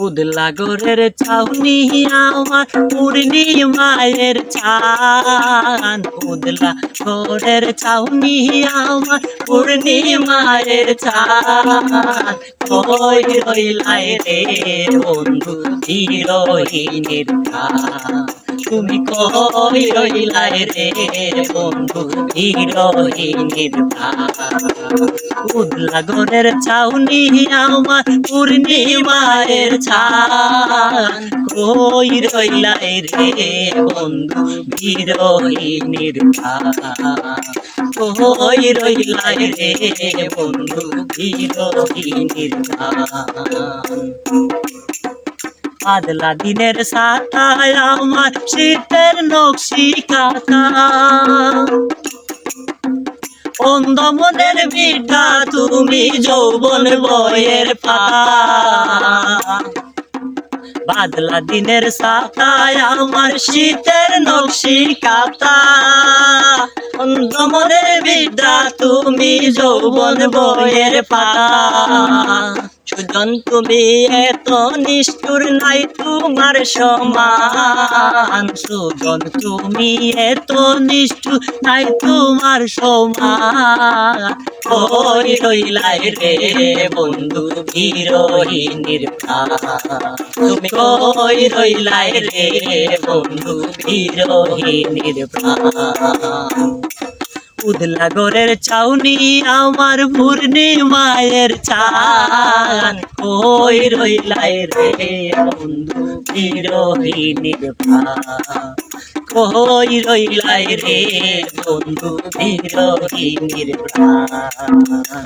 উদলাগরের ছাউনি আমার পূর্ণিমায়ের চাঁদ। উদলাগরের ছাউনি আমার পূর্ণিমায়ের চাঁদ। কই রইলাই রে বন্ধু হিরোইনের প্রাণ। তুমি কই রইলাই রে বন্ধু হিরোইনের প্রাণ। উদলাগরের ছাউনি আমার পূর্ণিমায়ের চাঁদ। কই রইলাই রে বন্ধু হিরোইনের প্রাণ। কই রইলাই রে বন্ধু হিরোইনের প্রাণ। বাদলা দিনের সাতায় আমার শীতের নকশি কাঁথা। অন্ধ মনের বিটা তুমি যৌবন বয়ের পাতা। বাদলা দিনের সাতায় আমার শীতের নকশি কাঁথা। অন্ধ মনের বিটা তুমি যৌবন বয়ের পাতা। সুজন তুমি এত নিষ্ঠুর নাই তোমার সমান। সুজন তুমি এত নিষ্ঠুর নাই তোমার সমান। কই রইলাই রে বন্ধু হিরোইনের প্রাণ। তুমি কই রইলাই রে বন্ধু হিরোইনের প্রাণ। উদলাগরের ছাউনি আমার পূর্ণিমায়ের চাঁদ। কই রইলাই রে বন্ধু হিরোইনের প্রাণ। কই রইলাই রে বন্ধু হিরোইনের প্রাণ।